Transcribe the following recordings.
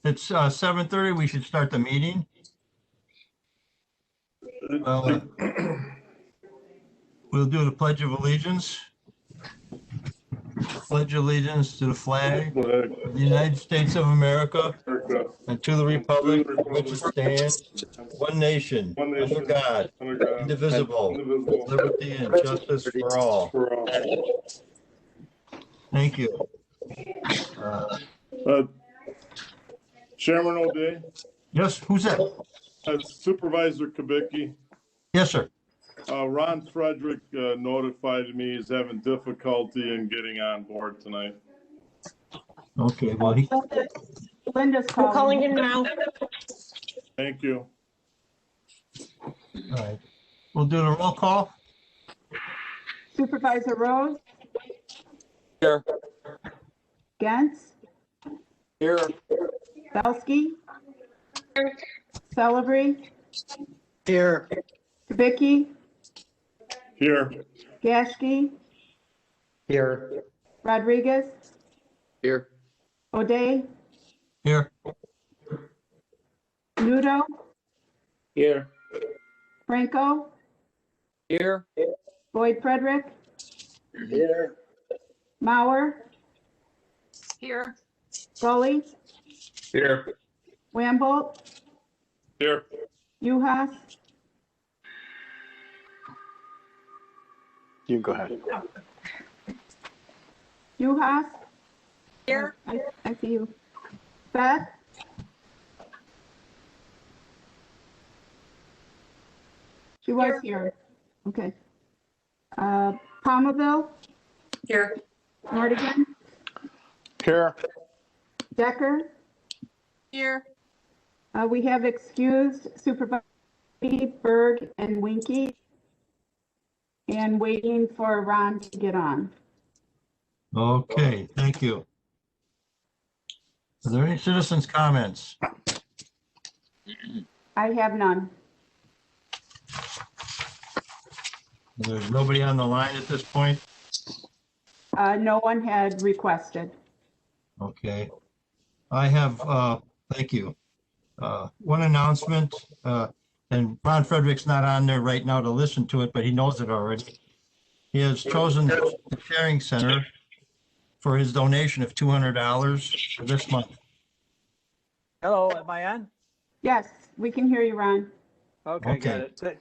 It's 7:30. We should start the meeting. We'll do the Pledge of Allegiance. Pledge allegiance to the flag of the United States of America and to the republic for which it stands, one nation, under God, indivisible, with liberty and justice for all. Thank you. Chairman O'Day? Yes, who's that? Supervisor Kubicki. Yes, sir. Ron Frederick notified me he's having difficulty in getting on board tonight. Okay, well, Linda's I'm calling him now. Thank you. all right. We'll do the roll call. Supervisor Rose, Here. Gantz, Here. Belsky, Celebrity, Here. Kubicki, Here. Gashke, Here. Rodriguez, Here. O'Day, Here. Nudo, Here. Franco, Here. Boyd Frederick, Here. Mauer, Here. Gully, Here. Wambolt, Here. Uhas, You can go ahead. Uhas. Here. I see you. Beth, she was here. Okay. Palmerville, Here. Nordigan, Here. Decker. Here. We have excused Supervisor Berg and Winky, and waiting for Ron to get on. Okay, thank you. Are there any citizens' comments? I have none. There's nobody on the line at this point? No one had requested. Okay. I have, thank you. One announcement, and Ron Frederick's not on there right now to listen to it, but he knows it already. He has chosen the Sharing Center for his donation of $200 for this month. Hello, am I on? Yes, we can hear you, Ron. Okay, got it. Good.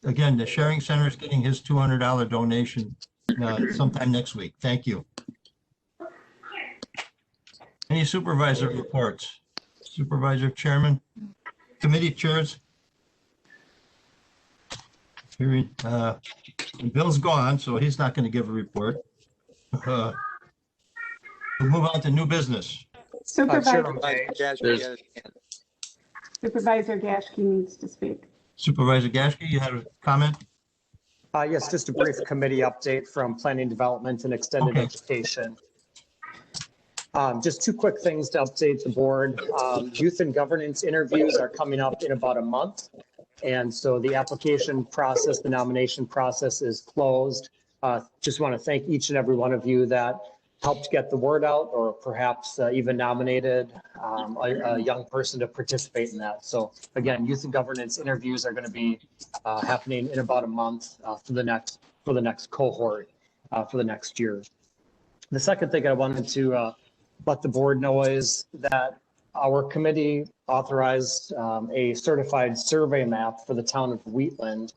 Again, the Sharing Center is getting his $200 donation sometime next week. Thank you. Any supervisor reports? Supervisor, chairman, committee chairs? Bill's gone, so he's not going to give a report. We'll move on to new business. Supervisor Gashke needs to speak. Supervisor Gashke, you had a comment? Yes, just a brief committee update from Planning Development and Extended Education. Just two quick things to update the board. Youth and governance interviews are coming up in about a month. And so the application process, the nomination process is closed. Just want to thank each and every one of you that helped get the word out, or perhaps even nominated a young person to participate in that. So again, youth and governance interviews are going to be happening in about a month for the next cohort for the next year. The second thing I wanted to let the board know is that our committee authorized a certified survey map for the town of Wheatland.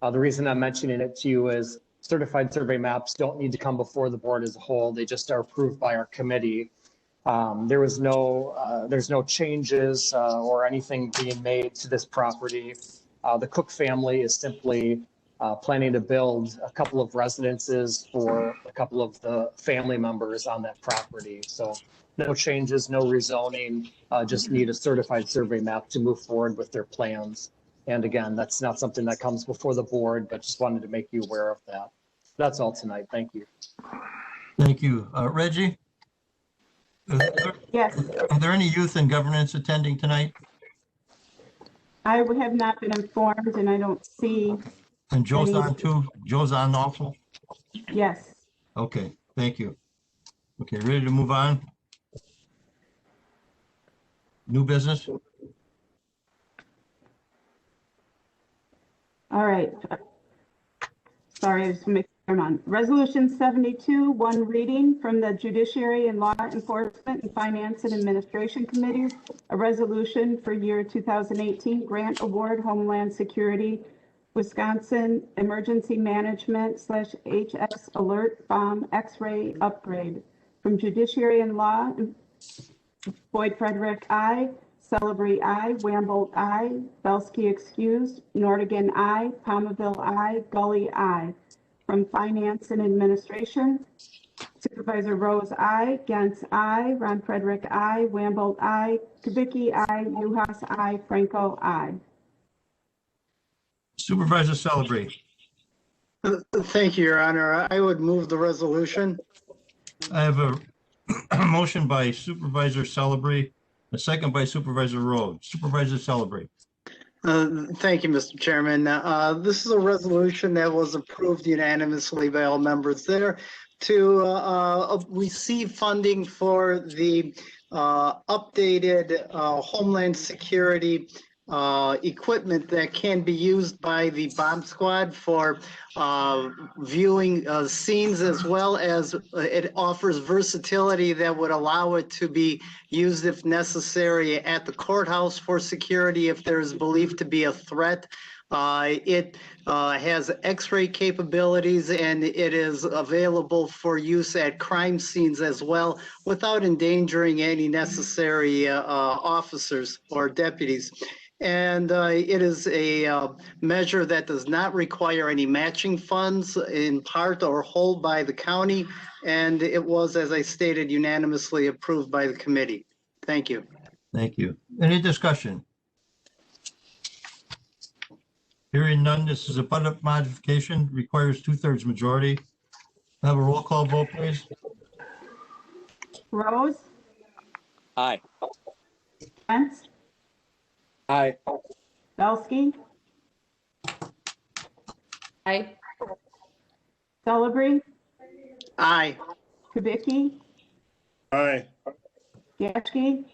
The reason I'm mentioning it to you is certified survey maps don't need to come before the board as a whole. They just are approved by our committee. There's no changes or anything being made to this property. The Cook family is simply planning to build a couple of residences for a couple of the family members on that property. So no changes, no rezoning, just need a certified survey map to move forward with their plans. And again, that's not something that comes before the board, but just wanted to make you aware of that. That's all tonight. Thank you. Thank you. Reggie? Yes, Are there any youth and governance attending tonight? I have not been informed, and I don't see. And Joe's on too? Joe's on also? Yes. Okay, thank you. Okay, ready to move on? New business? All right. Sorry, I just mixed them on. Resolution 72, one reading from the Judiciary and Law Enforcement and Finance and Administration Committees, a resolution for year 2018 grant award Homeland Security Wisconsin Emergency Management / HX Alert Bomb X-ray Upgrade. From Judiciary and Law, Boyd Frederick, I. Celebrity, I. Wamble, I. Belsky excused. Nordigan, I. Palmaville, I. Gully, I. From Finance and Administration, Supervisor Rose, I. Gens, I. Ron Frederick, I. Wamble, I. Kubicki, I. Uhas, I. Franco, I. Supervisor Celebrate. Thank you, Your Honor. I would move the resolution. I have a motion by Supervisor Celebrate, a second by Supervisor Rhodes. Supervisor Celebrate. Thank you, Mr. Chairman. This is a resolution that was approved unanimously by all members there to receive funding for the updated Homeland Security equipment that can be used by the bomb squad for viewing scenes, as well as it offers versatility that would allow it to be used if necessary at the courthouse for security if there is believed to be a threat. It has X-ray capabilities, and it is available for use at crime scenes as well without endangering any necessary officers or deputies. And it is a measure that does not require any matching funds in part or whole by the county. And it was, as I stated, unanimously approved by the committee. Thank you. Thank you. Any discussion? Hearing none, this is a budget modification, requires 2/3 majority. Have a roll call vote, please. Rose, Aye. Gens, Aye. Belsky, Aye. Celebrity, Aye. Kubicki, Aye. Geschke,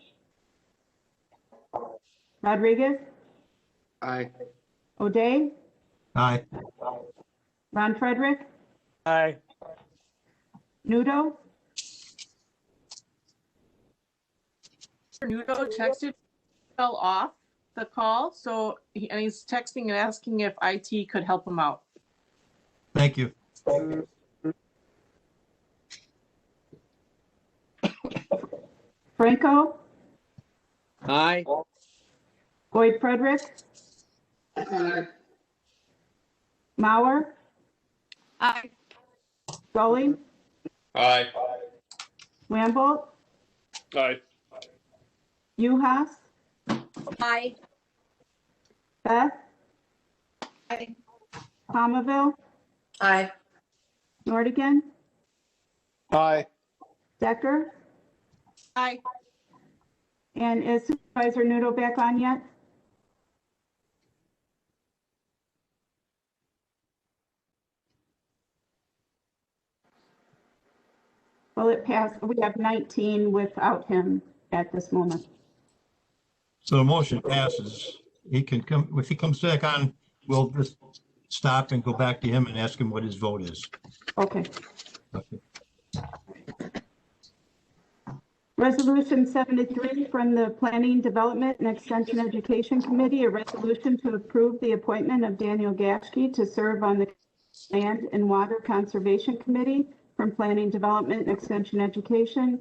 Rodriguez, Aye. O'Day, Aye. Ron Frederick, Aye. Nudo, Nudo texted, fell off the call, so and he's texting and asking if IT could help him out. Thank you. Franco, Aye. Boyd Frederick, Mauer, Aye. Gully, Aye. Wamble, Aye. Uhas, Aye. Beth, Aye. Palmaville, Aye. Nordigan, Aye. Decker, Aye. and is Supervisor Nudo back on yet? Well, it passed. We have 19 without him at this moment. So the motion passes. He can come, if he comes back on, we'll just stop and go back to him and ask him what his vote is. Okay. Okay. Resolution 73 from the Planning, Development, and Extension Education Committee, a resolution to approve the appointment of Daniel Gashke to serve on the Land and Water Conservation Committee. From Planning, Development, and Extension Education,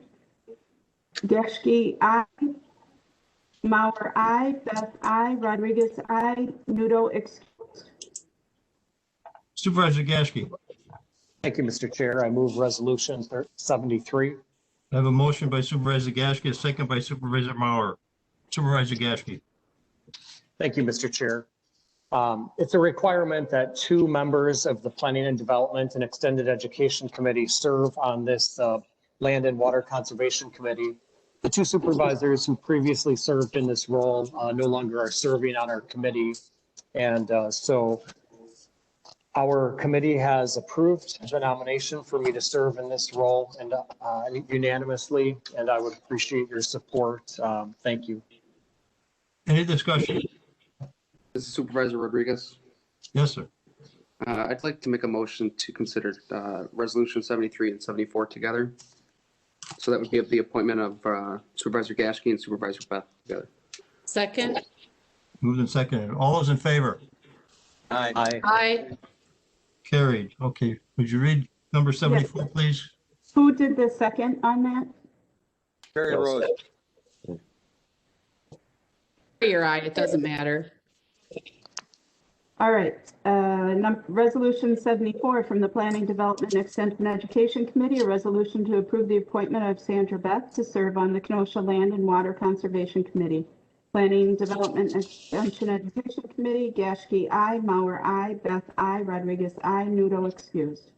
Gashke, I. Mauer, I. Beth, I. Rodriguez, I. Nudo, excused. Supervisor Gashke. Thank you, Mr. Chair. I move resolution 73. I have a motion by Supervisor Gashke, a second by Supervisor Mauer. Supervisor Gashke. Thank you, Mr. Chair. It's a requirement that 2 members of the Planning and Development and Extended Education Committee serve on this Land and Water Conservation Committee. The 2 supervisors who previously served in this role no longer are serving on our committee. And so our committee has approved the nomination for me to serve in this role and unanimously, and I would appreciate your support. Thank you. Any discussion? This is Supervisor Rodriguez. Yes, sir. I'd like to make a motion to consider Resolution 73 and 74 together. So that would be the appointment of Supervisor Gaschke and Supervisor Beth together. Second. Moved and seconded. All those in favor? Aye. Aye. Carried. Okay. Would you read number 74, please? Who did the second on that? Terry Rose. Your eye, it doesn't matter. All right, Resolution 74 from the Planning, Development, and Extension Education Committee, a resolution to approve the appointment of Sandra Beth to serve on the Kenosha Land and Water Conservation Committee. Planning, Development, and Extension Education Committee, Gaschke, aye. Mauer, aye. Beth, aye. Rodriguez, aye. Nudo excused.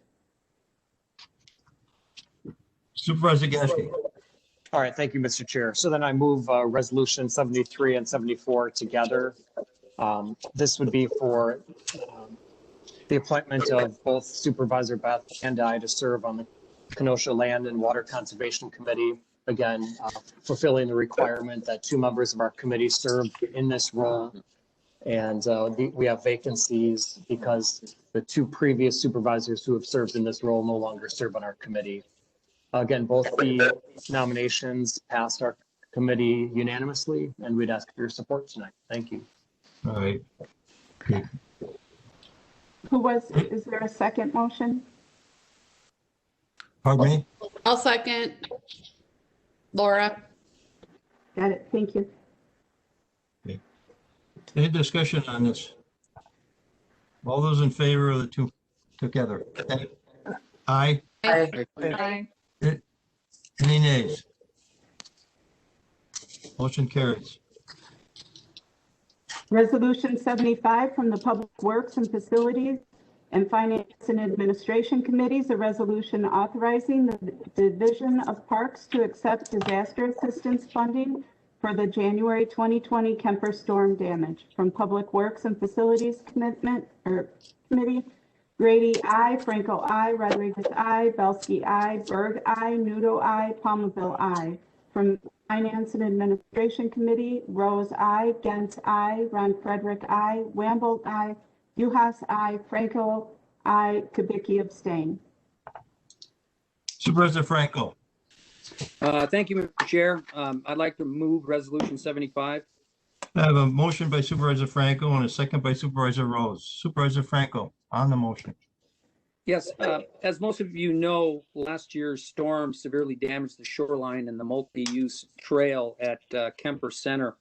Supervisor Gaschke. All right, thank you, Mr. Chair. So then I move Resolution 73 and 74 together. This would be for the appointment of both Supervisor Beth and I to serve on the Kenosha Land and Water Conservation Committee. Again, fulfilling the requirement that 2 members of our committee serve in this role. And we have vacancies because the 2 previous supervisors who have served in this role no longer serve on our committee. Again, both the nominations passed our committee unanimously, and we'd ask for your support tonight. Thank you. All right. Okay. Is there a second motion? Pardon me? I'll second. Laura. Got it, thank you. Any discussion on this? All those in favor of the 2 together? Aye. Aye. Any nays? Motion carries. Resolution 75 from the Public Works and Facilities and Finance and Administration Committees, a resolution authorizing the Division of Parks to accept disaster assistance funding for the January 2020 Kemper storm damage. From Public Works and Facilities Committee, Grady, aye. Franco, aye. Rodriguez, aye. Belsky, aye. Berg, aye. Nudo, aye. Palmville, aye. From Finance and Administration Committee, Rose, aye. Gent, aye. Ron Frederick, aye. Wamble, aye. Uhas, aye. Franco, aye. Kubicki, abstain. Supervisor Franco. Thank you, Mr. Chair. I'd like to move Resolution 75. I have a motion by Supervisor Franco and a second by Supervisor Rose. Supervisor Franco on the motion. Yes, as most of you know, last year's storm severely damaged the shoreline and the multi-use trail at Kemper Center.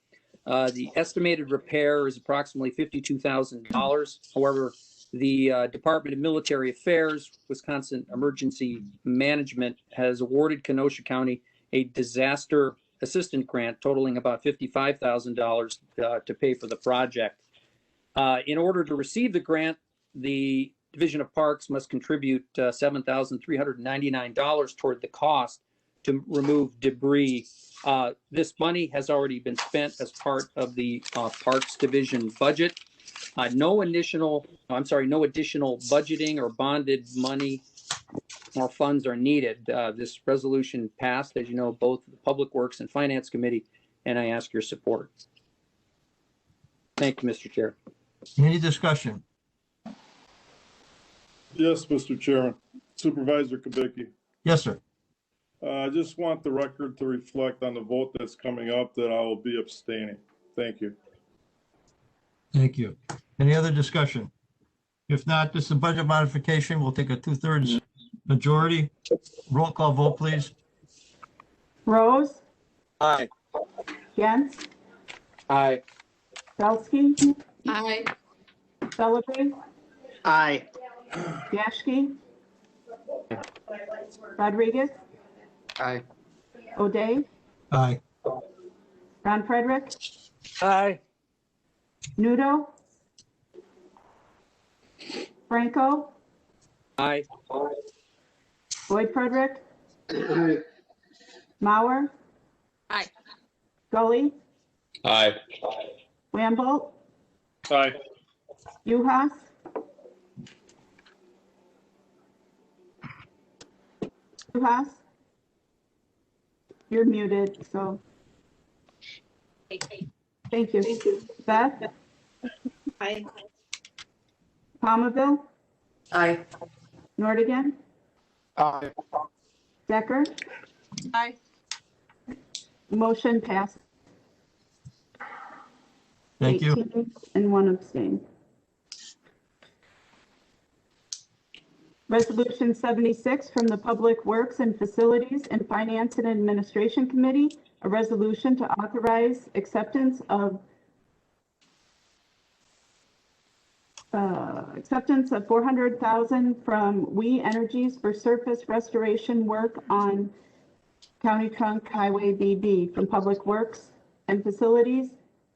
The estimated repair is approximately $52,000. However, the Department of Military Affairs, Wisconsin Emergency Management has awarded Kenosha County a disaster assistance grant totaling about $55,000 to pay for the project. In order to receive the grant, the Division of Parks must contribute $7,399 toward the cost to remove debris. This money has already been spent as part of the Parks Division budget. No additional budgeting or bonded money or funds are needed. This resolution passed, as you know, both the Public Works and Finance Committee, and I ask your support. Thank you, Mr. Chair. Any discussion? Yes, Mr. Chairman. Supervisor Kubicki. Yes, sir. I just want the record to reflect on the vote that's coming up that I will be abstaining. Thank you. Thank you. Any other discussion? If not, this is a budget modification. We'll take a 2/3 majority. Roll call vote, please. Rose, Aye. Jens, Aye. Belsky, Aye. Celebrate, Aye. Gaschke, Rodriguez, Aye. O'Day, Aye. Ron Frederick, Aye. Nudo, Franco, Aye. Boyd Frederick, Mauer, Aye. Gully, Aye. Wamble, Aye. Uhas, you're muted, so. Thank you. Beth? Aye. Palmville? Aye. Nordigan? Aye. Decker? Aye. Motion passed. Thank you. 18 and 1 abstain. Resolution 76 from the Public Works and Facilities and Finance and Administration Committee, a resolution to authorize acceptance of $400,000 from We Energies for surface restoration work on County Trunk Highway BB from Public Works and Facilities.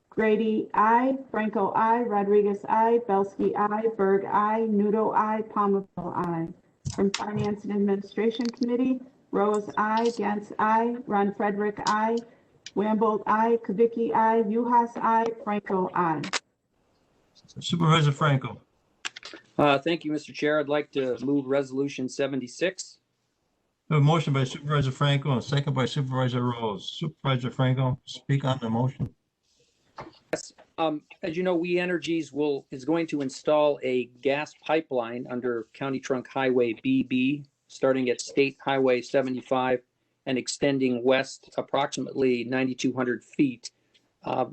Grady, I. Franco, I. Rodriguez, I. Belsky, I. Berg, I. Nudo, I. Palmville, I. From Finance and Administration Committee, Rose, I. Gantz, I. Ron Frederick, I. Wambold, I. Kubicki, I. Uhas, I. Franco, I. Supervisor Franco. Thank you, Mr. Chair. I'd like to move Resolution 76. A motion by Supervisor Franco and a second by Supervisor Rose. Supervisor Franco, speak on the motion. Yes, as you know, We Energies is going to install a gas pipeline under County Trunk Highway BB, starting at State Highway 75 and extending west approximately 9,200 feet.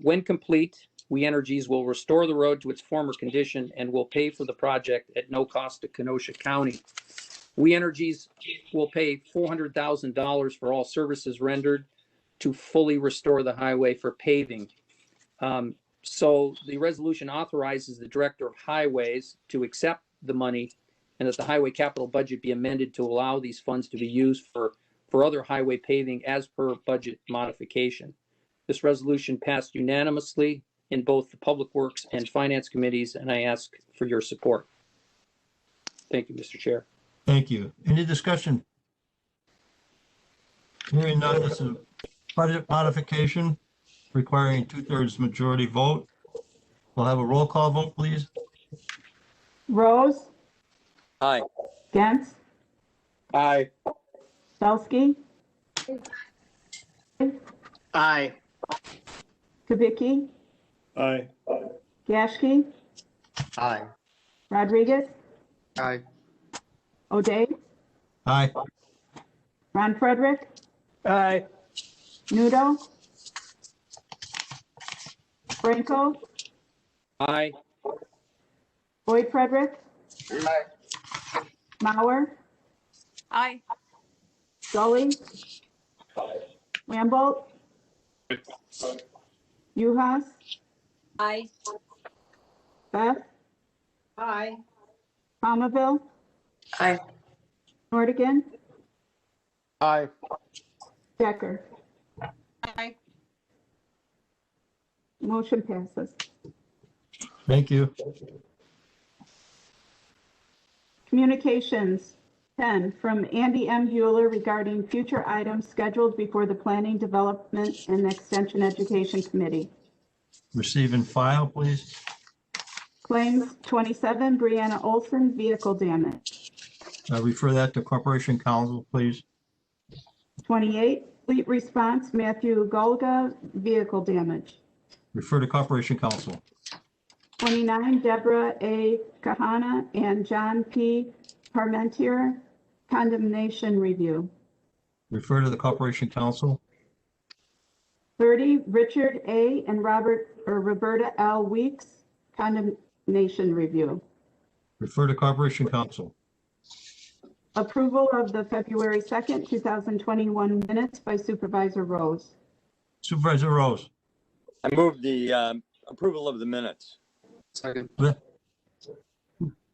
When complete, We Energies will restore the road to its former condition and will pay for the project at no cost to Kenosha County. We Energies will pay $400,000 for all services rendered to fully restore the highway for paving. So the resolution authorizes the Director of Highways to accept the money and that the highway capital budget be amended to allow these funds to be used for other highway paving as per budget modification. This resolution passed unanimously in both the Public Works and Finance Committees, and I ask for your support. Thank you, Mr. Chair. Thank you. Any discussion? Hearing none, this is a budget modification requiring 2/3 majority vote. We'll have a roll call vote, please. Rose? Aye. Gantz? Aye. Belsky? Aye. Kubicki? Aye. Gashke? Aye. Rodriguez? Aye. O'Day? Aye. Ron Frederick? Aye. Nudo? Franco? Aye. Boyd Frederick? Mauer? Aye. Scully? Rambolt? Uhas? Aye. Beth? Aye. Palmville? Aye. Nordigan? Aye. Decker? Aye. Motion passes. Thank you. Communications, 10, from Andy M. Bueller regarding future items scheduled before the Planning, Development, and Extension Education Committee. Receive and file, please. Claims 27, Brianna Olson, vehicle damage. Refer that to Corporation Council, please. 28, fleet response, Matthew Golga, vehicle damage. Refer to Corporation Council. 29, Deborah A. Kahana and John P. Parmentier, condemnation review. Refer to the Corporation Council. 30, Richard A. and Roberta L. Weeks, condemnation review. Refer to Corporation Council. Approval of the February 2nd, 2021 minutes by Supervisor Rose. Supervisor Rose. I move the approval of the minutes. Second.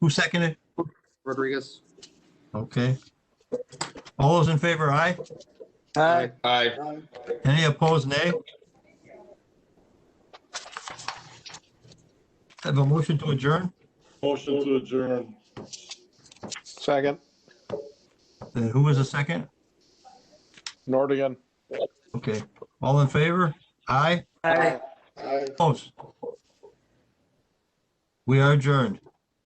Who seconded? Rodriguez. Okay. All those in favor, aye? Aye. Aye. Any opposed, nay? Have a motion to adjourn? Motion to adjourn. Second. Who was the second? Nordigan. Okay. All in favor? Aye? Aye. Opposed? We are adjourned.